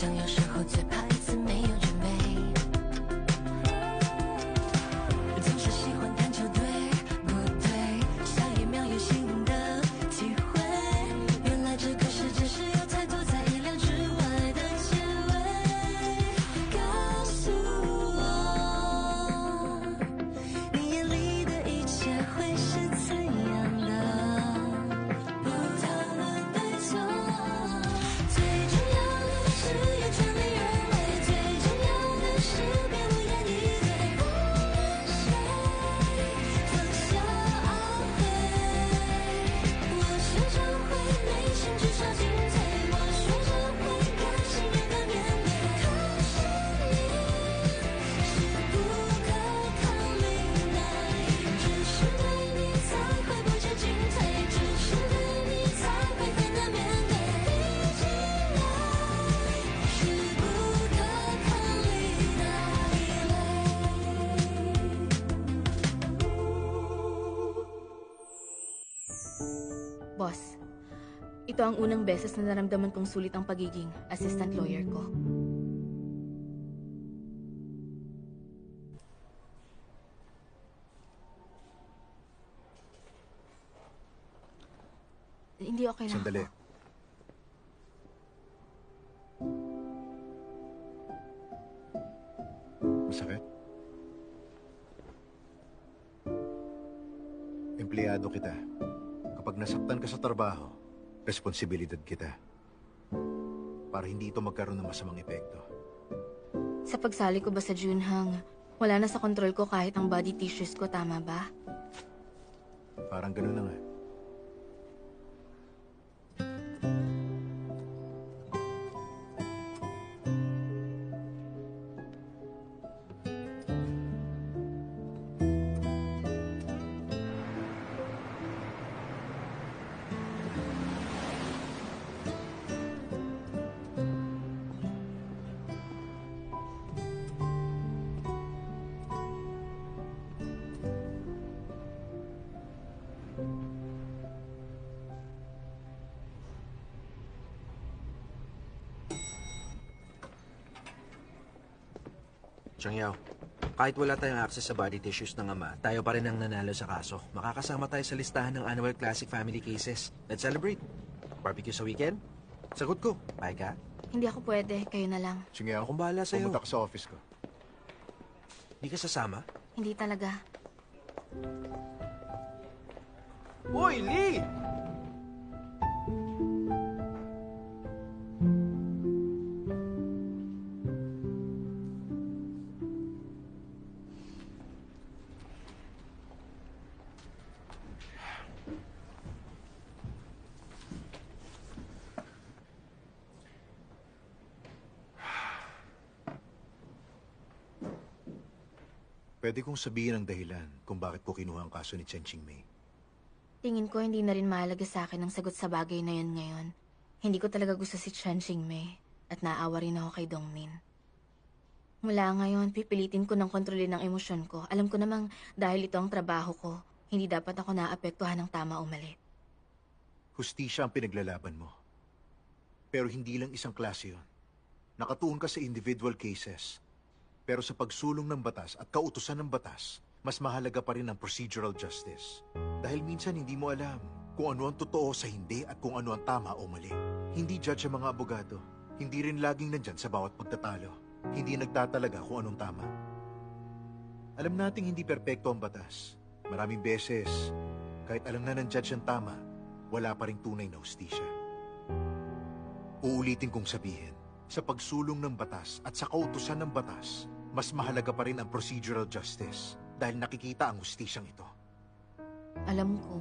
想有时候最怕一次没有准备，总是喜欢探求对不对，下一秒有新的体会，原来这个世界是有太多在意料之外的结尾。告诉我，你眼里的一切会是怎样的？不讨论对错，最重要的是有权利而为，最重要的是别无言以对。无论谁放下懊悔，我学着会内心至少进退，我学着会甘心勇敢面对。可是你是不可抗力，那只是对你才会不知进退，只是对你才会很难面对。毕竟爱是不可抗力的异类。Boss, ito ang unang beses na naramdaman kong sulit ang pagiging assistant lawyer ko. Hindi okay lang Sandali. ako. Masakit? Empleyado kita. Kapag nasaktan ka sa trabaho, responsibilidad kita. Para hindi ito magkaroon ng masamang epekto. Sa pagsali ko ba sa Junhang, wala na sa kontrol ko kahit ang body tissues ko, tama ba? Parang ganun na nga. Changyao, kahit wala tayong access sa body tissues ng ama, tayo pa rin ang nanalo sa kaso. Makakasama tayo sa listahan ng Annual Classic Family Cases. Let's celebrate. Barbecue sa weekend? Sagot ko. Bye ka? Hindi ako pwede, kayo na lang. Sige, Akong bahala sa'yo. pumunta ka sa office ko. Di ka sasama? Hindi talaga. Hoy, Lee! Pwede kong sabihin ang dahilan kung bakit ko kinuha ang kaso ni Chen Qingmei. Tingin ko hindi na rin mahalaga sa akin ang sagot sa bagay na yun ngayon. Hindi ko talaga gusto si Chen Qingmei at naawa rin ako kay Dongmin. Mula ngayon, pipilitin ko ng kontrolin ang emosyon ko. Alam ko namang dahil ito ang trabaho ko, hindi dapat ako naapektuhan ng tama o mali. Hustisya ang pinaglalaban mo. Pero hindi lang isang klase yun. Nakatuon ka sa individual cases. Pero sa pagsulong ng batas at kautusan ng batas, mas mahalaga pa rin ang procedural justice. Dahil minsan hindi mo alam kung ano ang totoo sa hindi at kung ano ang tama o mali. Hindi judge ang mga abogado. Hindi rin laging nandyan sa bawat pagtatalo. Hindi nagtatalaga kung anong tama. Alam nating hindi perpekto ang batas. Maraming beses, kahit alam na ng judge ang tama, wala pa rin tunay na hustisya. Uulitin kong sabihin, sa pagsulong ng batas at sa kautusan ng batas, mas mahalaga pa rin ang procedural justice dahil nakikita ang hustisyang ito. Alam ko.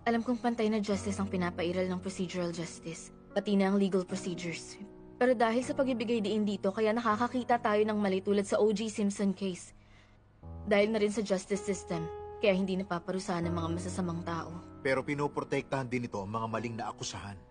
Alam kong pantay na justice ang pinapairal ng procedural justice, pati na ang legal procedures. Pero dahil sa pagbibigay diin dito, kaya nakakakita tayo ng mali tulad sa O.J. Simpson case. Dahil na rin sa justice system, kaya hindi napaparusahan ng mga masasamang tao. Pero pinoprotektahan din ito ang mga maling naakusahan.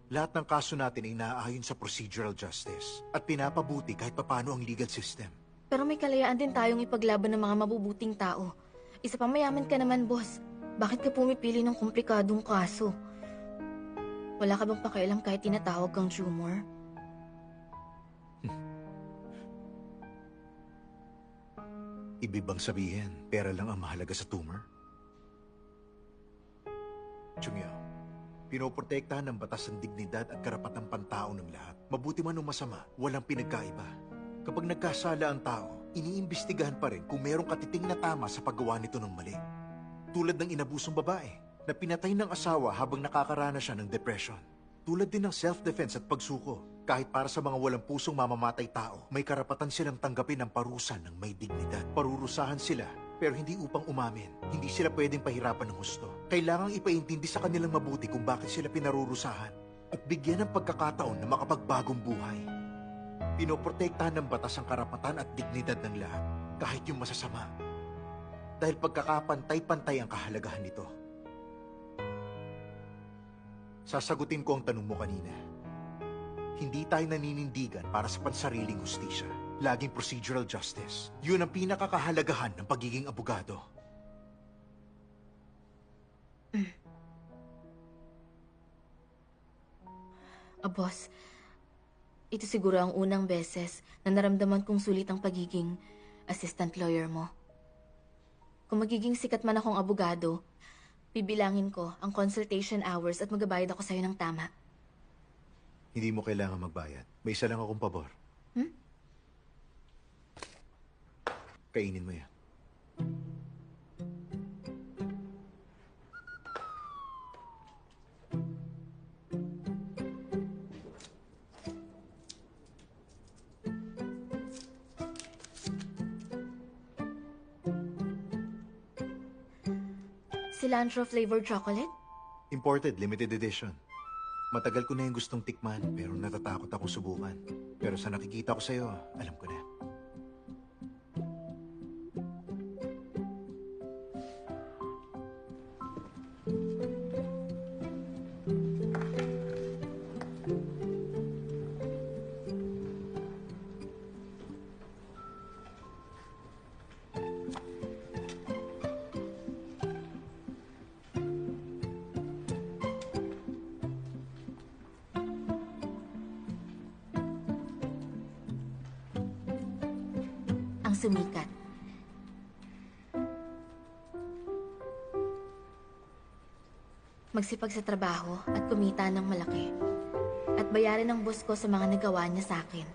Lahat ng kaso natin ay naaayon sa procedural justice at pinapabuti kahit papano ang legal system. Pero may kalayaan din tayong ipaglaban ng mga mabubuting tao. Isa pa mayaman ka naman, boss. Bakit ka pumipili ng komplikadong kaso? Wala ka bang pakialam kahit tinatawag kang tumor? Ibig bang sabihin, pera lang ang mahalaga sa tumor? Chungyao, pinoprotektahan ng batas ang dignidad at karapatang pantao ng lahat. Mabuti man o masama, walang pinagkaiba. Kapag nagkasala ang tao, iniimbestigahan pa rin kung mayroong katiting na tama sa paggawa nito ng mali. Tulad ng inabusong babae na pinatay ng asawa habang nakakaranas siya ng depression. Tulad din ng self-defense at pagsuko. Kahit para sa mga walang pusong mamamatay tao, may karapatan silang tanggapin ang parusa ng may dignidad. Parurusahan sila, pero hindi upang umamin. Hindi sila pwedeng pahirapan ng husto. Kailangang ipaintindi sa kanilang mabuti kung bakit sila pinarurusahan at bigyan ng pagkakataon na makapagbagong buhay. Pinoprotektahan ng batas ang karapatan at dignidad ng lahat, kahit yung masasama. Dahil pagkakapantay-pantay ang kahalagahan nito. Sasagutin ko ang tanong mo kanina. Hindi tayo naninindigan para sa pansariling hustisya. Laging procedural justice. Yun ang pinakakahalagahan ng pagiging abogado. Boss, ito siguro ang unang beses na naramdaman kong sulit ang pagiging assistant lawyer mo. Kung magiging sikat man akong abogado, bibilangin ko ang consultation hours at magbabayad ako sa'yo ng tama. Hindi mo kailangan magbayad. May isa lang akong pabor. Kainin mo yan. Cilantro flavored chocolate? Imported, limited edition. Matagal ko na yung gustong tikman, pero natatakot ako subukan. Pero sa nakikita ko sa'yo, alam ko na. Sumikat. Magsipag sa trabaho at kumita ng malaki. At bayaran ng boss ko sa mga nagawa niya sa akin.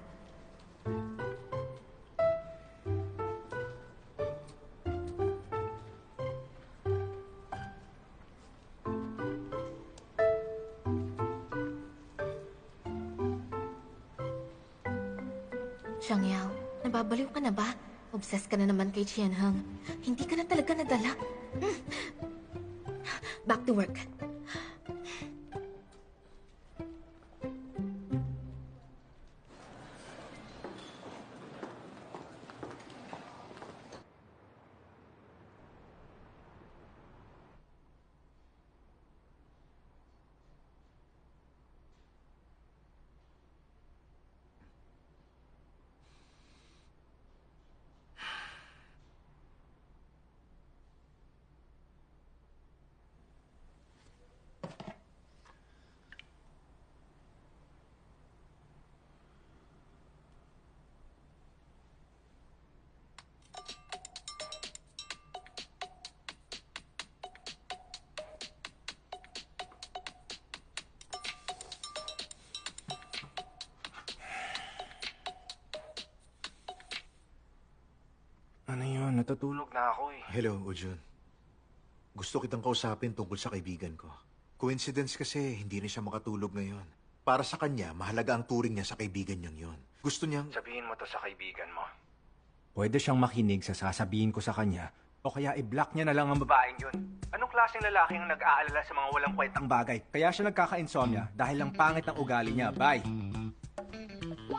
Xiangyao, nababaliw ka na ba? Obsessed ka na naman kay Qianheng. Hindi ka na talaga nadala. Back to work. Ano yun? Natutulog na ako eh. Hello, Ujun. Gusto kitang kausapin tungkol sa kaibigan ko. Coincidence kasi, hindi rin siya makatulog ngayon. Para sa kanya, mahalaga ang turing niya sa kaibigan niyang yon. Gusto niyang... Sabihin mo to sa kaibigan mo. Pwede siyang makinig sa sasabihin ko sa kanya o kaya i-block niya na lang ang babaeng yun. Anong klaseng lalaki ang nag-aalala sa mga walang kwentang bagay? Kaya siya nagkaka-insomnia dahil lang pangit ang ugali niya. Bye!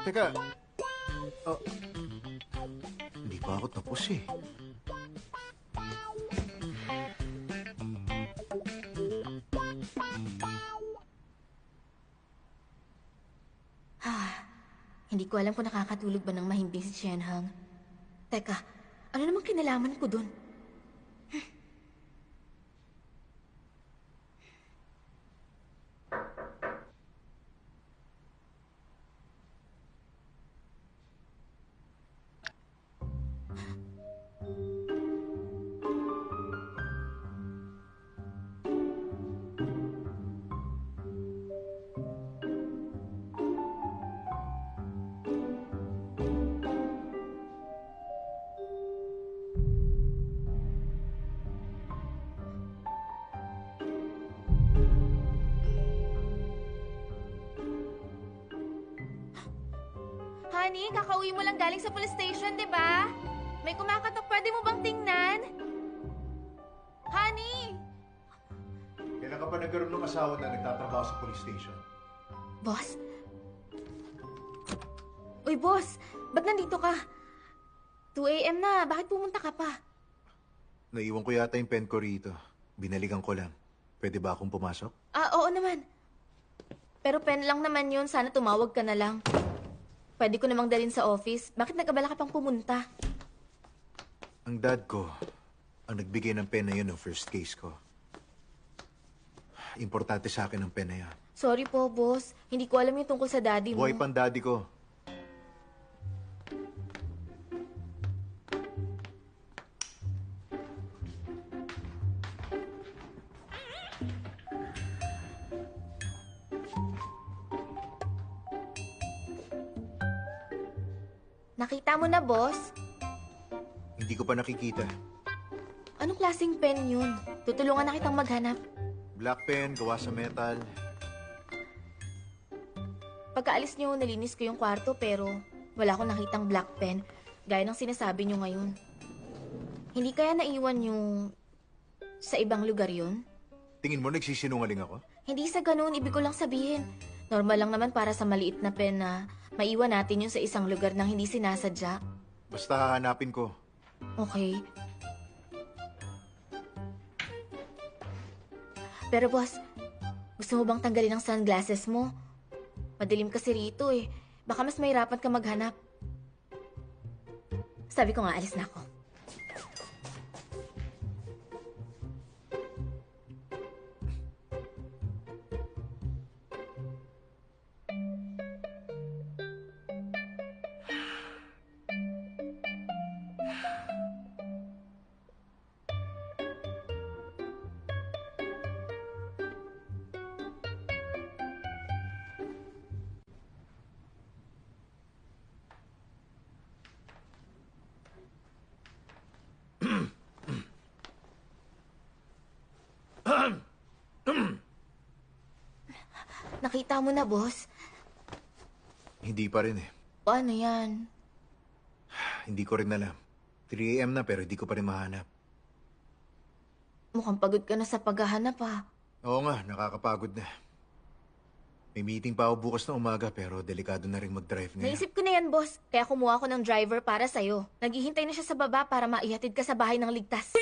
Teka, hindi pa ako tapos eh. Hindi ko alam kung nakakatulog ba ng mahimbing si Qianheng. Teka, ano namang kinalaman ko dun? Honey, kakauwi mo lang galing sa police station, di ba? May kumakatok, pwede mo bang tingnan? Honey! Kailan ka pa nagkaroon ng asawa na nagtatrabaho sa police station? Boss? Uy, boss! Ba't nandito ka? 2 a.m. na, bakit pumunta ka pa? Naiwan ko yata yung pen ko rito. Binalikan ko lang. Pwede ba akong pumasok? Oo naman. Pero pen lang naman yun, sana tumawag ka na lang. Pwede ko namang dalhin sa office. Bakit nag-abala ka pang pumunta? Ang dad ko, ang nagbigay ng pen na yun ng first case ko. Importante sa akin ang pen na yan. Sorry po, boss. Hindi ko alam yung tungkol sa daddy mo. Buhay pang daddy ko. Nakita mo na, boss? Hindi ko pa nakikita. Anong klaseng pen yun? Tutulungan na kitang maghanap. Black pen, gawa sa metal. Pagkaalis niyo, nalinis ko yung kwarto pero wala akong nakitang black pen. Gaya ng sinasabi niyo ngayon. Hindi kaya naiwan yung sa ibang lugar yun? Tingin mo nagsisinungaling ako? Hindi sa ganun, ibig ko lang sabihin. Normal lang naman para sa maliit na pen na maiwan natin yun sa isang lugar nang hindi sinasadya. Basta hahanapin ko. Okay. Pero boss, gusto mo bang tanggalin ang sunglasses mo? Madilim kasi rito eh. Baka mas mahirapan ka maghanap. Sabi ko nga, alis na ako. Nakita mo na, boss? Hindi pa rin eh. Paano yan? Hindi ko rin alam. 3 a.m. na pero hindi ko pa rin mahanap. Mukhang pagod ka na sa paghahanap, ah. Oo nga, nakakapagod na. May meeting pa ako bukas na umaga pero delikado na rin mag-drive ngayon. Naisip ko na yan, boss. Kaya kumuha ko ng driver para sa'yo. Naghihintay na siya sa baba para maihatid ka sa bahay ng ligtas.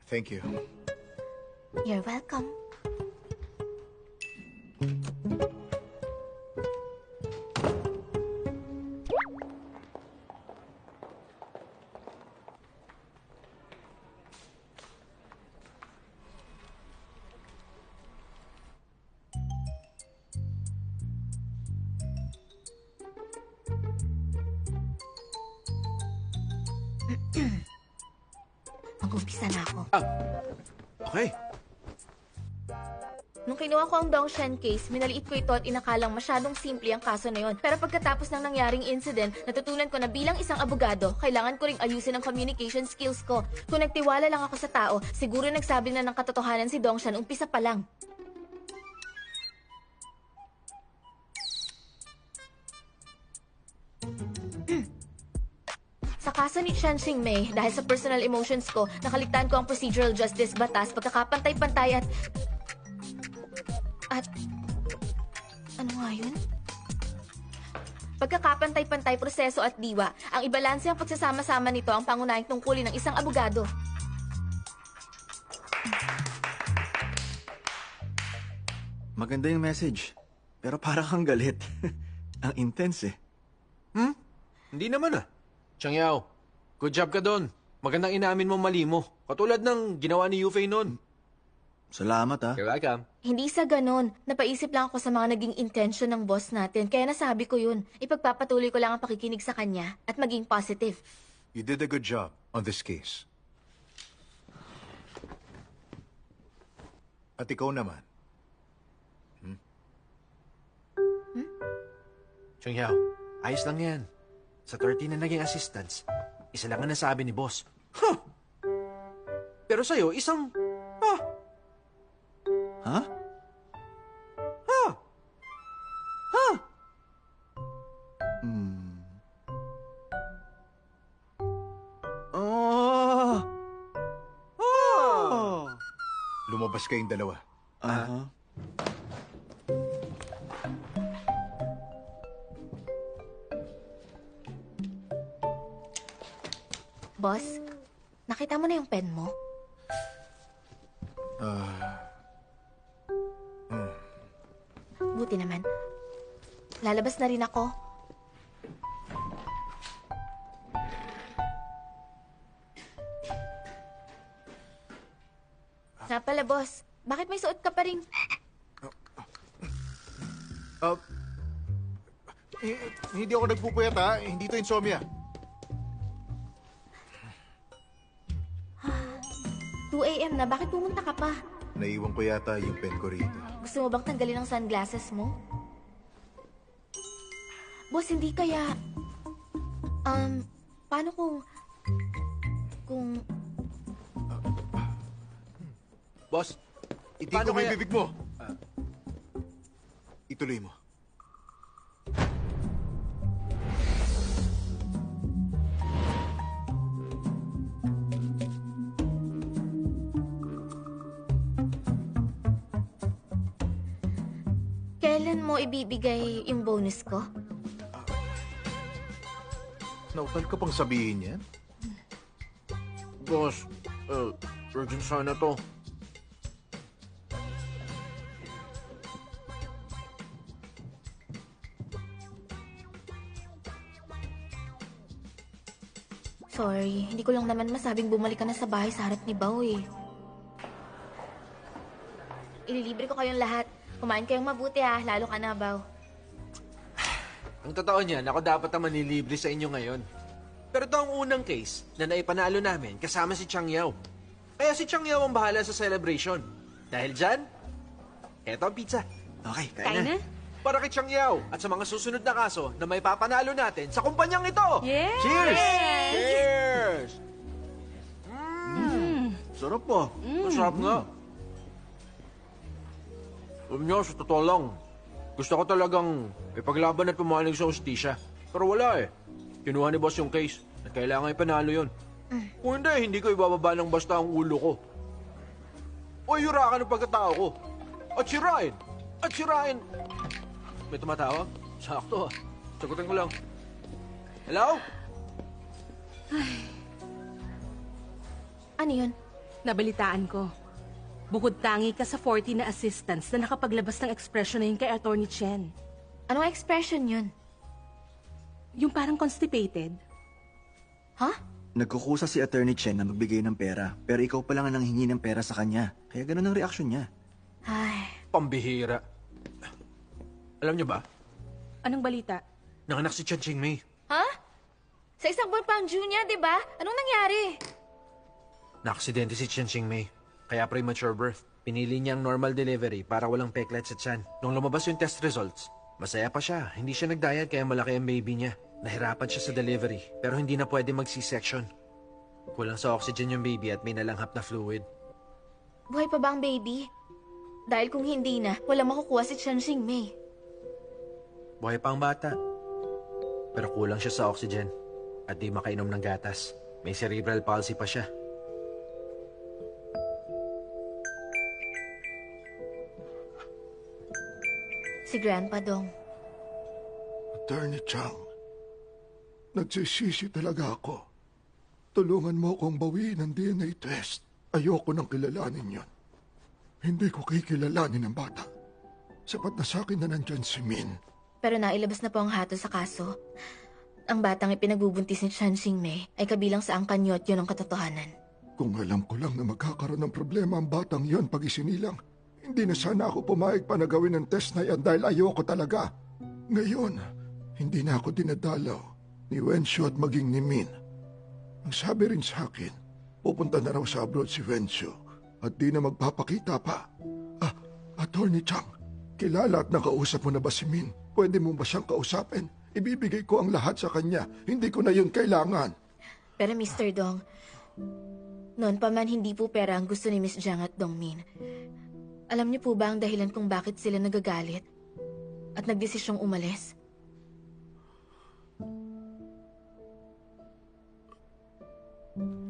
Thank you. You're welcome. Mag-umpisa na ako. Okay. Nung kinuha ko ang Dongshan case, minaliit ko ito at inakalang masyadong simple ang kaso na yon. Pero pagkatapos ng nangyaring incident, natutunan ko na bilang isang abogado, kailangan ko ring ayusin ang communication skills ko. Kung nagtiwala lang ako sa tao, siguro nagsabi na ng katotohanan si Dongshan umpisa pa lang. Sa kaso ni Chen Xingmei, dahil sa personal emotions ko, nakaligtaan ko ang procedural justice batas, pagkakapantay-pantay at... Ano nga yun? Pagkakapantay-pantay, proseso at diwa. Ang ibalanse ang pagsasama-sama nito ang pangunahing tungkulin ng isang abogado. Maganda yung message. Pero parang kang galit. Ang intense eh. Hindi naman ah. Chang Yao, good job ka doon. Magandang inamin mo mali mo. Katulad ng ginawa ni Yufei noon. Salamat ah. You're welcome. Hindi sa ganon. Napaisip lang ako sa mga naging intention ng boss natin. Kaya nasabi ko yun. Ipagpapatuloy ko lang ang pakikinig sa kanya at maging positive. You did a good job on this case. At ikaw naman. Chang Yao, ayos lang yan. Sa 13 na naging assistants, isa lang ang nasabi ni boss. Huh! Pero sa'yo, isang... Ha? Lumabas kayong dalawa. Aha. Boss, nakita mo na yung pen mo? Buti naman. Lalabas na rin ako. Nga pala, boss. Bakit may suot ka pa rin? Hindi ako nagpupuyat ha. Hindi to insomnia. 2 a.m. na. Bakit pumunta ka pa? Naiwan ko yata yung pen ko rito. Gusto mo bang tanggalin ang sunglasses mo? Boss, hindi kaya... paano kung... Boss, Iti paano ko may kaya... bibig mo. Ituloy mo. Kailan mo ibibigay yung bonus ko? Nautal ka pang sabihin yan? Boss, urgent sana to. Sorry, hindi ko lang naman masabing bumalik ka na sa bahay sa harap ni Bao eh. Ililibre ko kayong lahat. Kumain kayong mabuti ah, lalo ka na, Bao. Ang totoo niyan, ako dapat ang manilibre sa inyo ngayon. Pero ito ang unang case na naipanalo namin kasama si Chang Yao. Kaya si Chang Yao ang bahala sa celebration. Dahil dyan, eto ang pizza. Okay, Kain na? Para kay Chang Yao at sa mga susunod na kaso na may papanalo natin sa kumpanyang ito. Yeah! Cheers! Cheers! Sarap po. Masarap nga. Alam niyo, sa totoo lang, gusto ko talagang ipaglaban at pumanig sa hustisya. Pero wala eh. Kinuha ni boss yung case at kailangan ipanalo yun. Kung hindi ko ibababa ng basta ang ulo ko. O yurakan ang pagkatao ko. At sirain! At sirain! May tumatawag? Sakto ah. Sagutin ko lang. Hello? Ano yun? Nabalitaan ko. Bukod tangi ka sa 40 na assistants na nakapaglabas ng expression na yun kay Atty. Chen. Anong expression yun? Yung parang constipated. Ha? Nagkukusa si Attorney Chen na magbigay ng pera, pero ikaw pa lang ang nanghingi ng pera sa kanya. Kaya ganun ang reaksyon niya. Ay, Pambihira. Alam niyo ba? Anong balita? Nanganak si Chen Qingmei. ha? Sa isang buwan pa ang June niya, di ba? Anong nangyari? Naaksidente si Chen Qingmei. Kaya premature birth. Pinili niya ang normal delivery para walang peklat sa tiyan. Nung lumabas yung test results, masaya pa siya. Hindi siya nagdayat kaya malaki ang baby niya. Nahirapan siya sa delivery, pero hindi na pwede mag C-section. Kulang sa oxygen yung baby at may nalanghap na fluid. Buhay pa ba ang baby? Dahil kung hindi na, wala makukuha si Chen Xingmei. Buhay pa ang bata. Pero kulang siya sa oxygen at di makainom ng gatas. May cerebral palsy pa siya. Si Grandpa Dong. Attorney Chang, nagsisisi talaga ako. Tulungan mo akong bawiin ang DNA test. Ayoko nang kilalanin yon. Hindi ko kikilalanin ang bata. Sapat na sa akin na nandyan si Min. Pero nailabas na po ang hato sa kaso. Ang batang ipinagbubuntis ni Chen Xingmei ay kabilang sa angkanyot yun ang katotohanan. Kung alam ko lang na magkakaroon ng problema ang batang yon pag isinilang, hindi na sana ako pumayag pa na gawin ang test na yan dahil ayoko talaga. Ngayon, hindi na ako dinadalaw ni Wencio at maging ni Min. Ang sabi rin sa akin, pupunta na raw sa abroad si Wencio at di na magpapakita pa. Attorney Chang, kilala at nakausap mo na ba si Min? Pwede mo ba siyang kausapin? Ibibigay ko ang lahat sa kanya. Hindi ko na yun kailangan. Pero Mr. Dong, noon pa man hindi po pera ang gusto ni Miss Jiang at Dong Min. Alam niyo po ba ang dahilan kung bakit sila nagagalit at nagdesisyong umalis?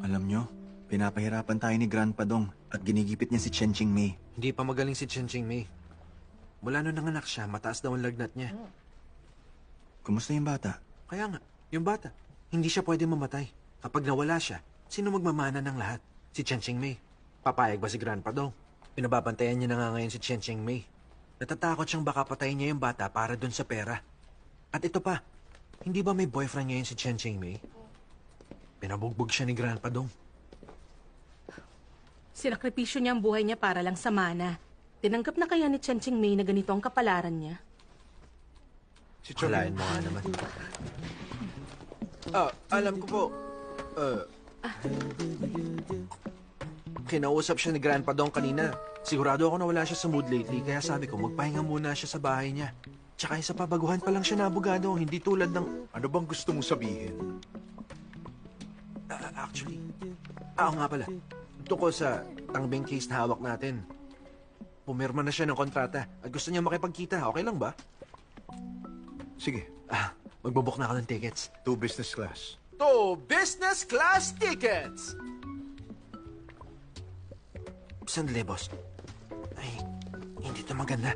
Alam nyo, Pinapahirapan tayo ni Grandpa Dong at ginigipit niya si Chen Ching Mei. Hindi pa magaling si Chen Ching Mei. Mula nung nanganak siya, mataas daw ang lagnat niya. Kumusta yung bata? Kaya nga, yung bata, hindi siya pwede mamatay. Kapag nawala siya, sino magmamana ng lahat? Si Chen Ching Mei. Papayag ba si Grandpa Dong? Pinababantayan niya na nga ngayon si Chen Ching Mei. Natatakot siyang baka patayin niya yung bata para dun sa pera. At ito pa, hindi ba may boyfriend ngayon si Chen Ching Mei? Pinabugbog siya ni Grandpa Dong. Sinakripisyo niya ang buhay niya para lang sa mana. Tinanggap na kaya ni Chen Ching Mei na ganito ang kapalaran niya? Si Chong Kalain mo nga naman. Alam ko po. Kinausap siya ni Grandpa Dong kanina. Sigurado ako na wala siya sa mood lately, kaya sabi ko magpahinga muna siya sa bahay niya. Tsaka isa pa, baguhan pa lang siya na abogado, hindi tulad ng... Ano bang gusto mong sabihin? Actually, oo nga pala. Tungkol sa tangbing case na hawak natin. Pumirma na siya ng kontrata at gusto niya makipagkita. Okay lang ba? Sige, Magbubook na ako ng tickets. 2 business class. 2 business class tickets! Sandali, boss. Ay, hindi to maganda.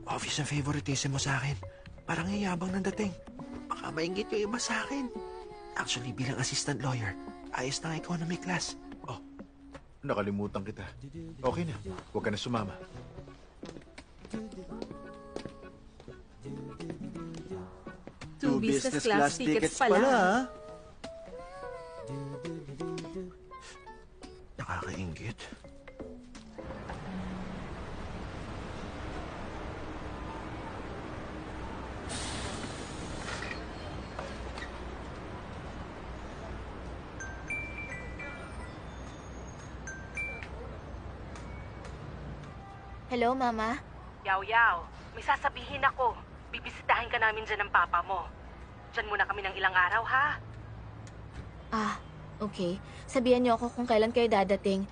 Office ng favoritism mo sa akin. Parang iyabang ng dating. Baka maingit yung iba sa akin. Actually, bilang assistant lawyer, ayos na ang economy class. Oh, Nakalimutan kita. Okay na, huwag ka na sumama. Two business class tickets pala. nakakaingit. Hello, Mama? Yaw, may sasabihin ako. Bibisitahin ka namin dyan ng papa mo. Dyan muna kami ng ilang araw, ha? Ah, okay. Sabihan niyo ako kung kailan kayo dadating.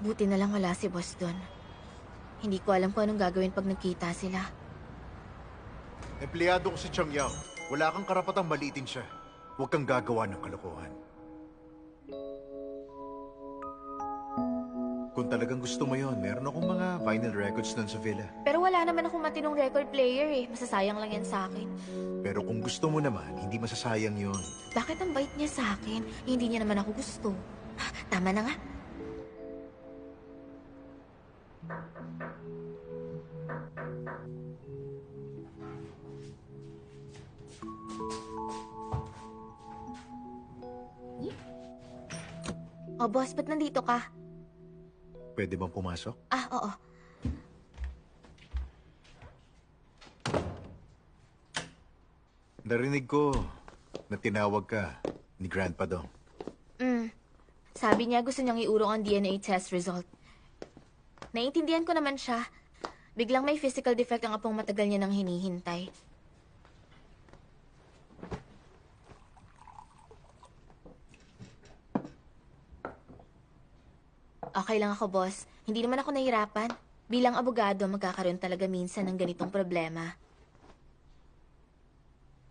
Buti na lang wala si Boss doon. Hindi ko alam kung anong gagawin pag nagkita sila. Empleyado ko si Chang Yao. Wala kang karapatang maliitin siya. Huwag kang gagawa ng kalokohan. Kung talagang gusto mo yon, meron akong mga vinyl records doon sa villa. Pero wala naman akong matinong record player eh. Masasayang lang yan sa akin. Pero kung gusto mo naman, hindi masasayang yon. Bakit ang bait niya sa akin? Hindi niya naman ako gusto. Tama na nga. Oh, boss, ba't nandito ka? Pwede bang pumasok? Ah, oo. Narinig ko na tinawag ka ni Grandpa Dong. Sabi niya gusto niyang iurong ang DNA test result. Naiintindihan ko naman siya. Biglang may physical defect ang apong matagal niya nang hinihintay. Okay lang ako, boss. Hindi naman ako nahirapan. Bilang abogado, magkakaroon talaga minsan ng ganitong problema.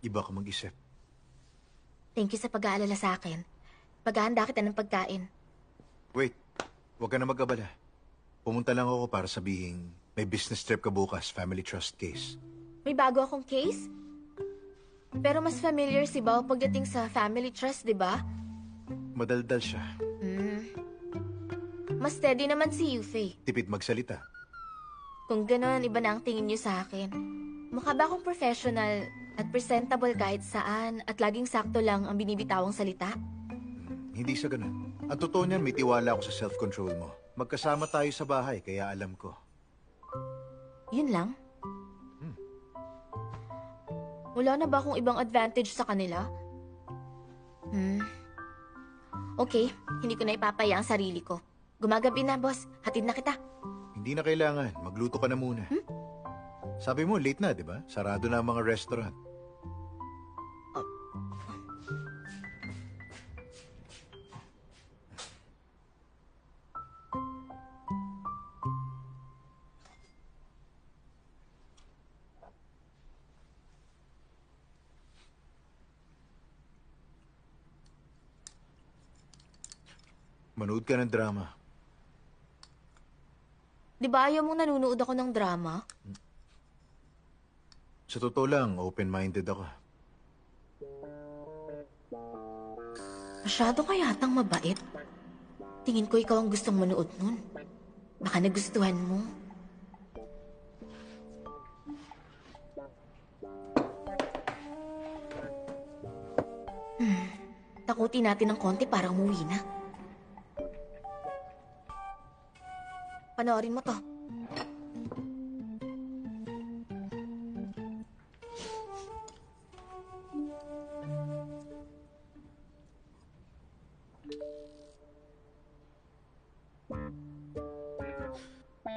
Iba ka mag-isip. Thank you sa pag-aalala sa akin. Paghahanda kita ng pagkain. Wait, huwag ka na mag-abala. Pumunta lang ako para sabihin may business trip ka bukas, family trust case. May bago akong case? Pero mas familiar si Bao pagdating sa family trust, di ba? Madaldal siya. Mas steady naman si Yufei. Tipid magsalita. Kung gano'n, iba na ang tingin niyo sa akin. Mukha ba akong professional at presentable kahit saan at laging sakto lang ang binibitawang salita? Hindi sa ganun. Ang totoo niyan, may tiwala ako sa self-control mo. Magkasama tayo sa bahay, kaya alam ko. Yun lang? Wala na ba akong ibang advantage sa kanila? Okay, hindi ko na ipapaya ang sarili ko. Gumagabi na, boss. Hatid na kita. Hindi na kailangan. Magluto ka na muna. Sabi mo, late na, di ba? Sarado na ang mga restaurant. Manood ka ng drama. Di ba ayaw mong nanonood ako ng drama? Sa totoo lang, open-minded ako. Masyado ka yatang mabait. Tingin ko ikaw ang gustong manood nun. Baka nagustuhan mo. Takutin natin ng konti para umuwi na. Panoorin mo to.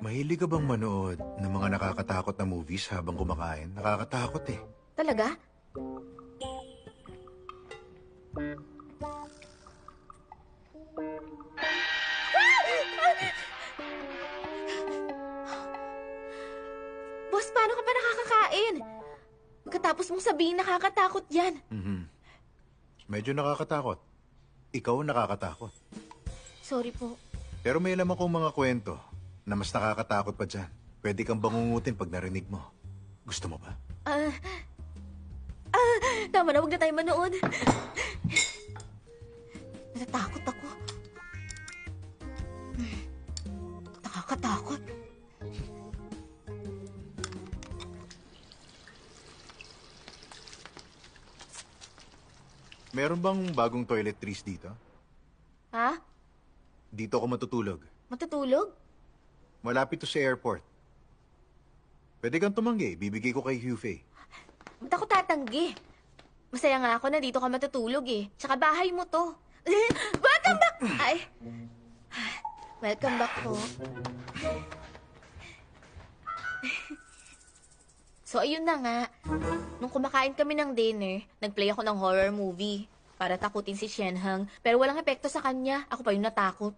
Mahilig ka bang manood ng mga nakakatakot na movies habang kumakain? Nakakatakot eh. Talaga? Boss, paano ka pa nakakakain? Pagkatapos mong sabihin nakakatakot yan. Medyo nakakatakot. Ikaw nakakatakot. Sorry po. Pero may alam akong mga kwento na mas nakakatakot pa dyan. Pwede kang bangungutin pag narinig mo. Gusto mo ba? Tama na, huwag na tayo manood. Natatakot ako. Nakakatakot. Meron bang bagong toiletries dito? Ha? Dito ako matutulog. Matutulog? Malapit to sa airport. Pwede kang tumanggi. Bibigay ko kay Hugh Faye. Ba't ako tatanggi? Masaya nga ako na dito ka matutulog eh. Tsaka bahay mo to. Welcome back! Ay. Welcome back po. So, ayun na nga. Nung kumakain kami ng dinner, nag-play ako ng horror movie para takutin si Shenheng. Pero walang epekto sa kanya. Ako pa yung natakot.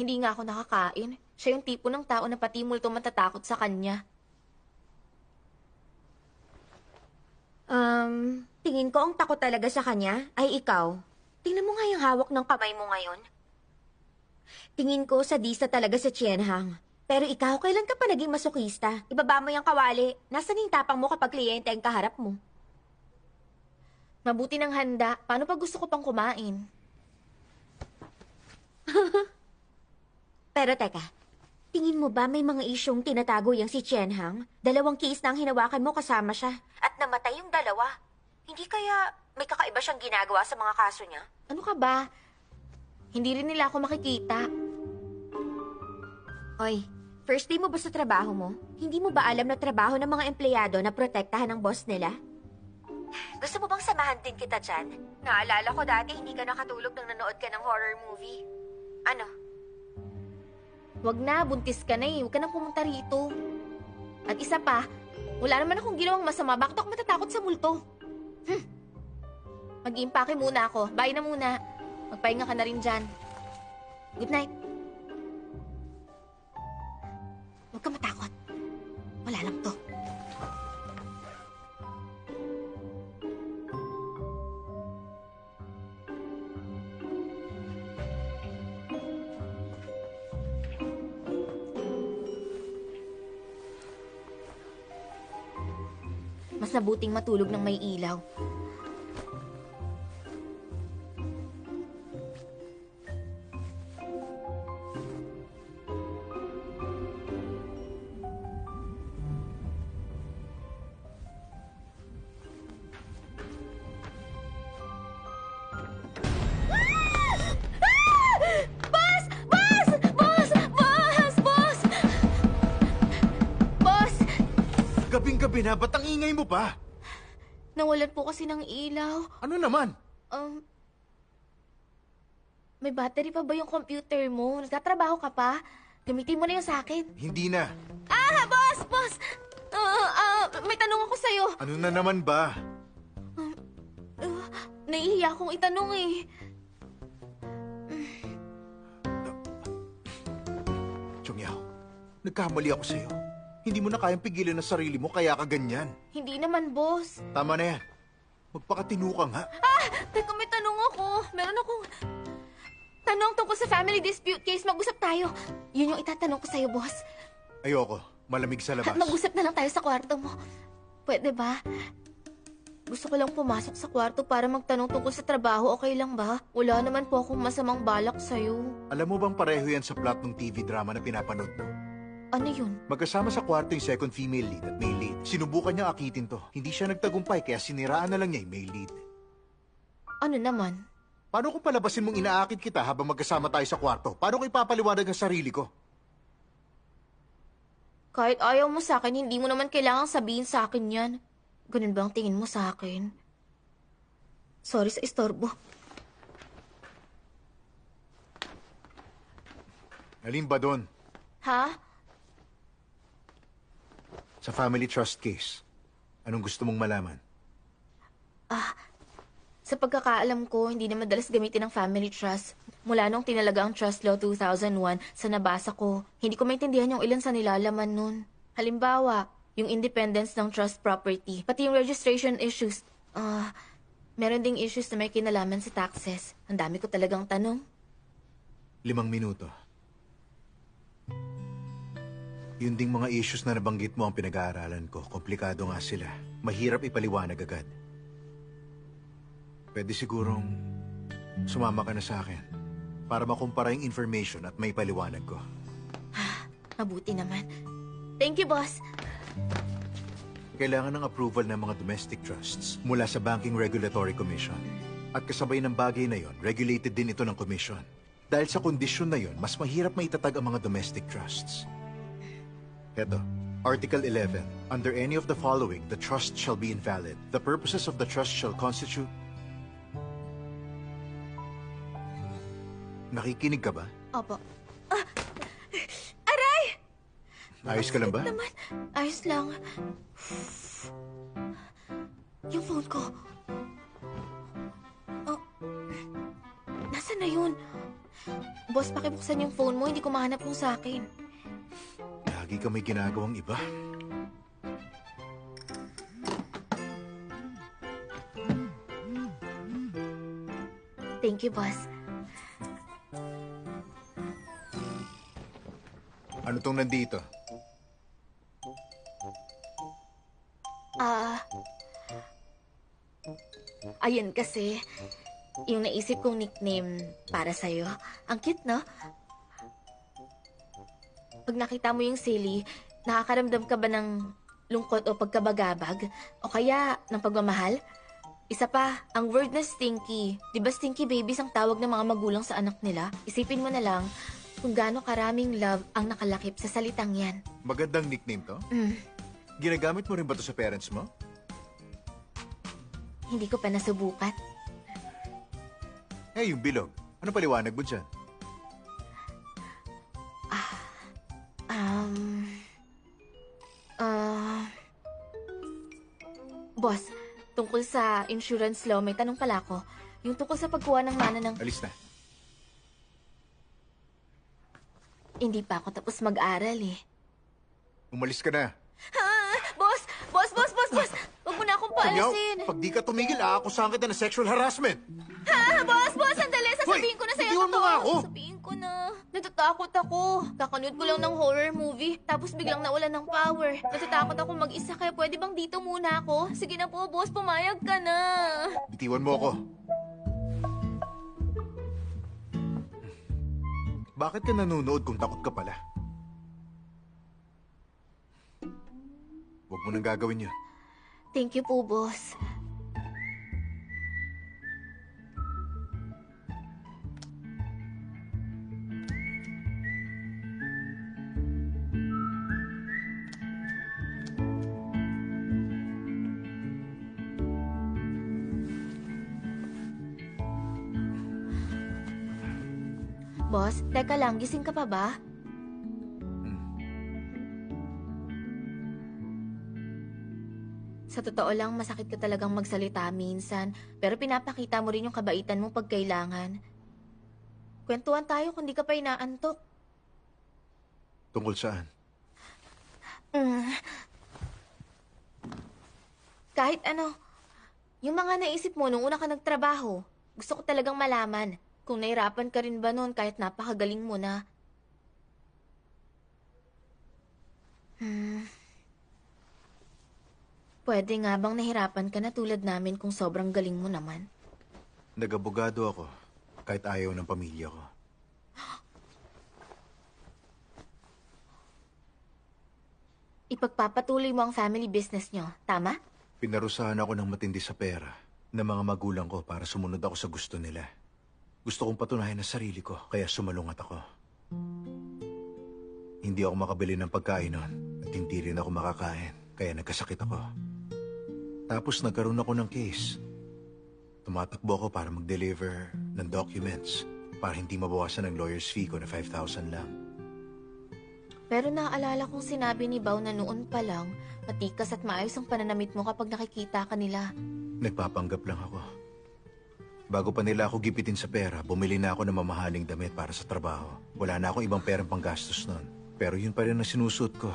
Hindi nga ako nakakain. Siya yung tipo ng tao na pati multo matatakot sa kanya. Tingin ko ang takot talaga sa kanya ay ikaw. Tingnan mo nga yung hawak ng kamay mo ngayon. Tingin ko sadista talaga sa Tianhang. Pero ikaw, kailan ka pa naging masokista? Ibaba mo yung kawali. Nasaan yung tapang mo kapag kliyente ang kaharap mo? Mabuti ng handa. Paano pag gusto ko pang kumain? Pero teka, tingin mo ba may mga isyong tinatago yung si Tianhang? 2 case na ang hinawakan mo kasama siya. At namatay yung 2. Hindi kaya may kakaiba siyang ginagawa sa mga kaso niya? Ano ka ba? Hindi rin nila ako makikita. Oy, first day mo ba sa trabaho mo? Hindi mo ba alam na trabaho ng mga empleyado na protektahan ng boss nila? Gusto mo bang samahan din kita dyan? Naalala ko dati hindi ka nakatulog nang nanood ka ng horror movie. Ano? Wag na, buntis ka na eh. Huwag ka nang pumunta rito. At isa pa, wala naman akong ginawang masama. Bakit ako matatakot sa multo? Mag-iimpake muna ako. Bye na muna. Magpahinga ka na rin dyan. Good night. Huwag ka matakot. Wala lang to. Mas nabuting matulog ng may ilaw. Gabing-gabi na, ba't ang ingay mo pa? Nawalan po kasi ng ilaw. Ano naman? May battery pa ba yung computer mo? Nagtatrabaho ka pa? Gamitin mo na yung sa akin. Hindi na. Boss! Boss! May tanong ako sa'yo. Ano na naman ba? Nahihiya akong itanong eh. Chongyao, nagkamali ako sa'yo. Hindi mo na kayang pigilan ang sarili mo, kaya ka ganyan. Hindi naman, boss. Tama na yan. Magpakatino ka nga. Teka, may tanong ako. Meron akong... Tanong tungkol sa family dispute case, mag-usap tayo. Yun yung itatanong ko sa'yo, boss. Ayoko. Malamig sa labas. Mag-usap na lang tayo sa kwarto mo. Pwede ba? Gusto ko lang pumasok sa kwarto para magtanong tungkol sa trabaho, okay lang ba? Wala naman po akong masamang balak sa'yo. Alam mo bang pareho yan sa plot ng TV drama na pinapanood mo? Ano yun? Magkasama sa kwarto yung second female lead at male lead. Sinubukan niya akitin to. Hindi siya nagtagumpay kaya siniraan na lang niya yung male lead. Ano naman? Paano kung palabasin mong inaakit kita habang magkasama tayo sa kwarto? Paano ko ipapaliwanag ang sarili ko? Kahit ayaw mo sa akin, hindi mo naman kailangang sabihin sa akin yan. Ganun ba ang tingin mo sa akin? Sorry sa istorbo. Alin ba doon? Ha? Sa family trust case. Anong gusto mong malaman? Sa pagkakaalam ko, hindi na madalas gamitin ng family trust. Mula nung tinalaga ang Trust Law 2001 sa nabasa ko, hindi ko maintindihan yung ilan sa nilalaman nun. Halimbawa, yung independence ng trust property, pati yung registration issues. Meron ding issues na may kinalaman sa taxes. Ang dami ko talagang tanong. 5 minuto. Yun ding mga issues na nabanggit mo ang pinag-aaralan ko. Komplikado nga sila. Mahirap ipaliwanag agad. Pwede sigurong sumama ka na sa akin para makumpara yung information at may paliwanag ko. Mabuti naman. Thank you, boss. Kailangan ng approval ng mga domestic trusts mula sa Banking Regulatory Commission. At kasabay ng bagay na yon, regulated din ito ng commission. Dahil sa kondisyon na yon, mas mahirap maitatag ang mga domestic trusts. Eto, Article 11. Under any of the following, the trust shall be invalid. The purposes of the trust shall constitute... Nakikinig ka ba? Opo. Aray! Ayos ka lang ba? Naman, ayos lang. Yung phone ko. Oh, nasaan na yun? Boss, pakibuksan yung phone mo. Hindi ko mahanap yung sa akin. Lagi ka may ginagawang iba. Thank you, boss. Ano tong nandito? Ayan kasi, yung naisip kong nickname para sa'yo. Ang cute, no? Pag nakita mo yung silly, nakakaramdam ka ba ng lungkot o pagkabagabag? O kaya ng pagmamahal? Isa pa, ang word na stinky. Di ba stinky babies ang tawag ng mga magulang sa anak nila? Isipin mo na lang kung gaano karaming love ang nakalakip sa salitang yan. Magandang nickname to? Ginagamit mo rin ba to sa parents mo? Hindi ko pa nasubukan. Eh, yung bilog. Ano paliwanag mo dyan? Boss, tungkol sa insurance law, may tanong pala ako. Yung tungkol sa pagkuha ng mana ng... Alis na. Hindi pa ako tapos mag-aral eh. Umalis ka na. Boss! Boss! Boss! Boss! Boss! Huwag mo na akong Kunyaw, paalisin. pag di ka tumigil, aakusahan kita ng sexual harassment. Boss! Boss! Sandali! Sasabihin Hoy, ko na sa'yo bitiwan mo nga ako. Sasabihin ko na. Natatakot ako. Kakanood ko lang ng horror movie, tapos biglang nawalan ng power. Natatakot ako mag-isa, kaya pwede bang dito muna ako? Sige na po, boss. Pumayag ka na. Bitiwan mo ako. Bakit ka nanonood kung takot ka pala? Huwag mo nang gagawin yun. Thank you po, boss. Boss, teka lang, gising ka pa ba? Sa totoo lang, masakit ka talagang magsalita minsan, pero pinapakita mo rin yung kabaitan mo pag kailangan. Kwentuhan tayo kung di ka pa inaantok. Tungkol saan? Kahit ano, yung mga naisip mo nung una ka nagtrabaho, gusto ko talagang malaman. Kung nahirapan ka rin ba noon kahit napakagaling mo na? Pwede nga bang nahirapan ka na tulad namin kung sobrang galing mo naman? Nag-abogado ako, kahit ayaw ng pamilya ko. Ipagpapatuloy mo ang family business nyo, tama? Pinarusahan ako ng matindi sa pera ng mga magulang ko para sumunod ako sa gusto nila. Gusto kong patunayan ang sarili ko, kaya sumalungat ako. Hindi ako makabili ng pagkain noon at hindi rin ako makakain, kaya nagkasakit ako. Tapos nagkaroon ako ng case. Tumatakbo ako para mag-deliver ng documents para hindi mabawasan ang lawyer's fee ko na 5,000 lang. Pero naaalala kong sinabi ni Bao na noon pa lang, matikas at maayos ang pananamit mo kapag nakikita ka nila. Nagpapanggap lang ako. Bago pa nila ako gipitin sa pera, bumili na ako ng mamahaling damit para sa trabaho. Wala na akong ibang perang panggastos nun. Pero yun pa rin ang sinusuot ko.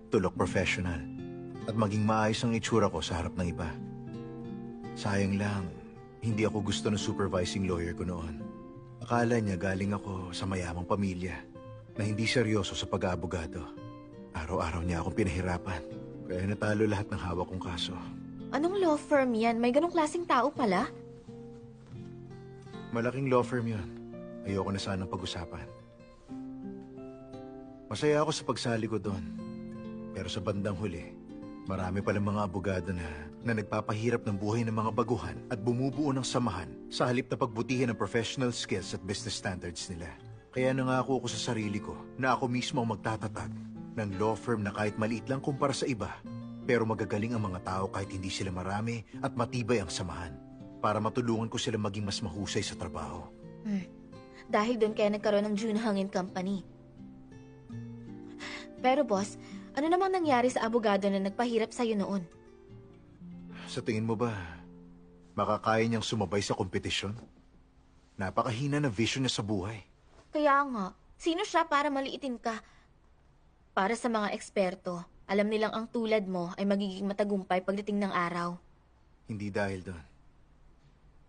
To look professional. At maging maayos ang itsura ko sa harap ng iba. Sayang lang, hindi ako gusto ng supervising lawyer ko noon. Akala niya galing ako sa mayamang pamilya na hindi seryoso sa pag-aabogado. Araw-araw niya akong pinahirapan. Kaya natalo lahat ng hawak kong kaso. Anong law firm yan? May ganong klaseng tao pala? Malaking law firm yun. Ayoko na sanang pag-usapan. Masaya ako sa pagsali ko doon. Pero sa bandang huli, marami palang mga abogado na nagpapahirap ng buhay ng mga baguhan at bumubuo ng samahan sa halip na pagbutihin ang professional skills at business standards nila. Kaya nangako ako sa sarili ko na ako mismo ang magtatatag ng law firm na kahit maliit lang kumpara sa iba, pero magagaling ang mga tao kahit hindi sila marami at matibay ang samahan para matulungan ko sila maging mas mahusay sa trabaho. Dahil doon kaya nagkaroon ng Junhang and Company. Pero boss, ano namang nangyari sa abogado na nagpahirap sa'yo noon? Sa tingin mo ba, makakaya niyang sumabay sa kompetisyon? Napakahina ng vision niya sa buhay. Kaya nga, sino siya para maliitin ka? Para sa mga eksperto, alam nilang ang tulad mo ay magiging matagumpay pagdating ng araw. Hindi dahil doon.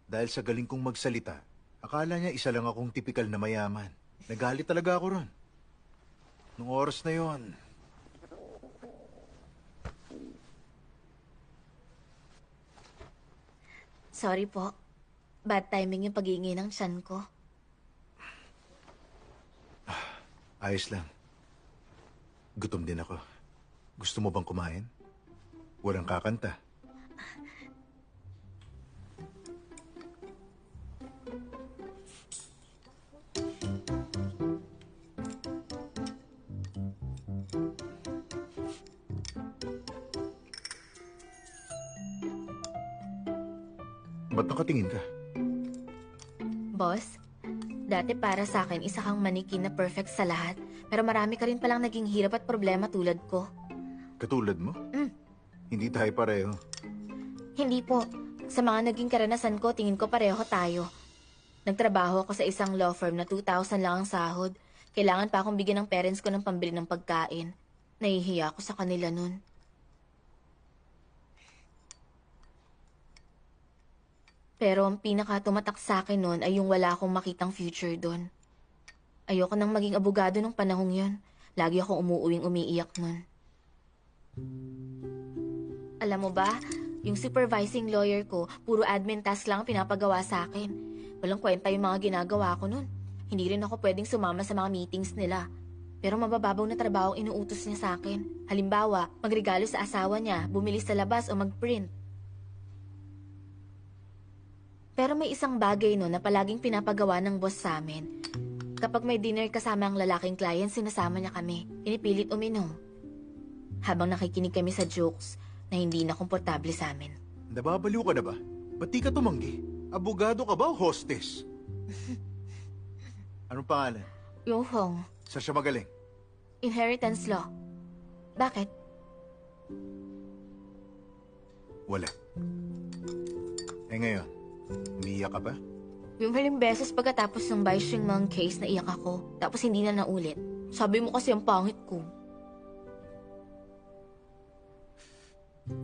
Dahil sa galing kong magsalita, akala niya isa lang akong tipikal na mayaman. Nagalit talaga ako ron. Nung oras na yon, sorry po. Bad timing yung pag-iingi ng tiyan ko. ayos lang. Gutom din ako. Gusto mo bang kumain? Walang kakanta. Ba't nakatingin ka? Boss, dati para sa akin isa kang manikin na perfect sa lahat, pero marami ka rin palang naging hirap at problema tulad ko. Katulad mo? Hindi tayo pareho. Hindi po. Sa mga naging karanasan ko, tingin ko pareho tayo. Nagtrabaho ako sa isang law firm na 2,000 lang ang sahod. Kailangan pa akong bigyan ng parents ko ng pambili ng pagkain. Nahihiya ako sa kanila nun. Pero ang pinaka-tumatak sa akin nun ay yung wala akong makitang future doon. Ayoko nang maging abogado nung panahong yun. Lagi akong umuuwing umiiyak nun. Alam mo ba, yung supervising lawyer ko, puro admin task lang ang pinapagawa sa akin. Walang kwenta yung mga ginagawa ko nun. Hindi rin ako pwedeng sumama sa mga meetings nila. Pero mabababaw na trabaho ang inuutos niya sa akin. Halimbawa, magregalo sa asawa niya, bumili sa labas o mag-print. Pero may isang bagay no na palaging pinapagawa ng boss sa amin. Kapag may dinner kasama ang lalaking client, sinasama niya kami. Pinipilit uminom. Habang nakikinig kami sa jokes na hindi na komportable sa amin. Nababaliw ka na ba? Ba't di ka tumanggi? Abogado ka ba o hostess? Anong pangalan? Yung Hong, Saan siya magaling? inheritance law. Bakit? Wala. Eh ngayon, umiiyak ka ba? Yung huling beses pagkatapos ng Bai Xingmang case na iyak ako, tapos hindi na naulit. Sabi mo kasi ang pangit ko.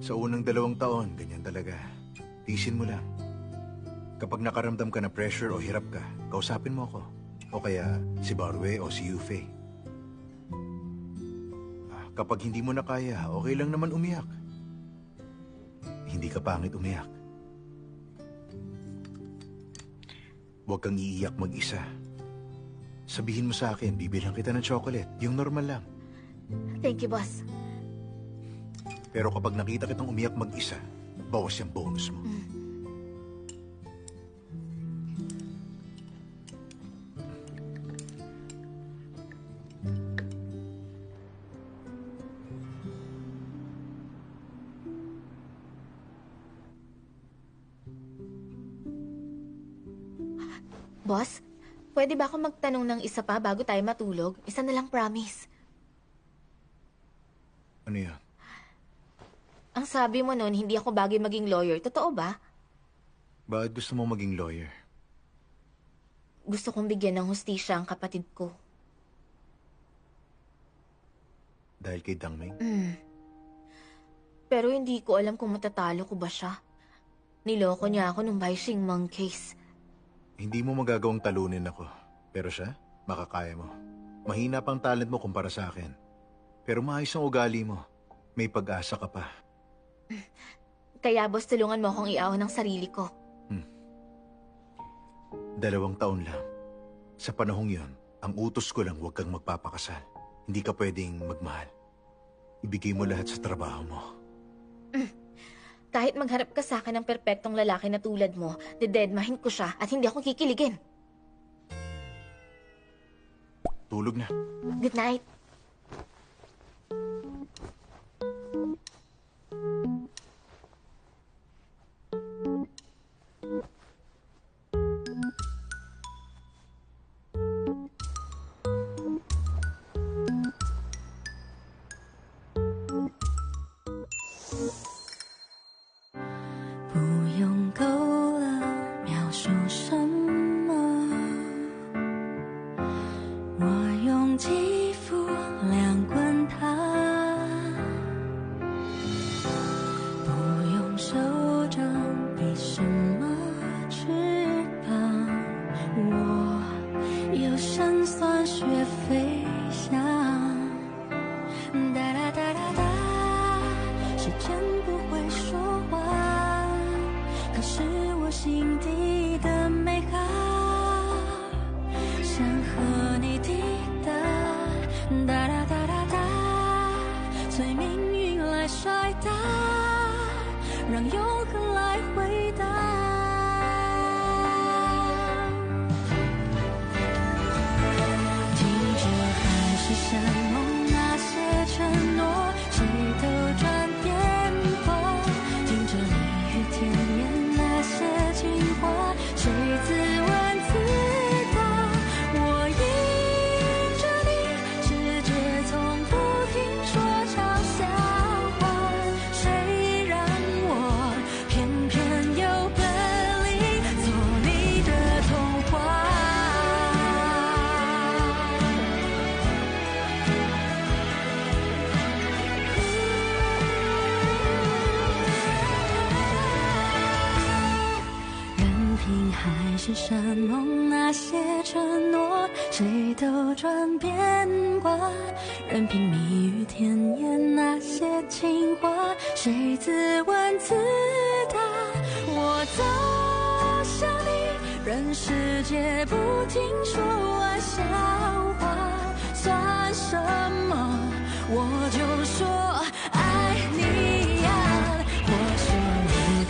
Sa unang 2 taon, ganyan talaga. Tisin mo lang. Kapag nakaramdam ka na pressure o hirap ka, kausapin mo ako. O kaya si Barwe o si Yufei. Kapag hindi mo na kaya, okay lang naman umiyak. Hindi ka pangit umiyak. Huwag kang iiyak mag-isa. Sabihin mo sa akin, bibilhan kita ng chocolate. Yung normal lang. Thank you, boss. Pero kapag nakita kitang umiyak mag-isa, bawas yung bonus mo. Boss, pwede ba ako magtanong ng isa pa bago tayo matulog? Isa na lang, promise. Ano yan? Ang sabi mo noon, hindi ako bagay maging lawyer. Totoo ba? Bakit gusto mo maging lawyer? Gusto kong bigyan ng hustisya ang kapatid ko. Dahil kay Dangming? Pero hindi ko alam kung matatalo ko ba siya. Niloko niya ako nung Bai Xingmeng case. Hindi mo magagawang talunin ako. Pero siya, makakaya mo. Mahina pang talent mo kumpara sa akin. Pero maayos ang ugali mo. May pag-asa ka pa. Kaya boss, tulungan mo akong iahon ng sarili ko. 2 taon lang. Sa panahong yon, ang utos ko lang huwag kang magpapakasal. Hindi ka pwedeng magmahal. Ibigay mo lahat sa trabaho mo. Kahit magharap ka sa akin ng perpektong lalaki na tulad mo, dededmahin ko siya at hindi ako kikiligin. Tulog na. Good night.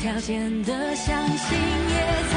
条件的相信也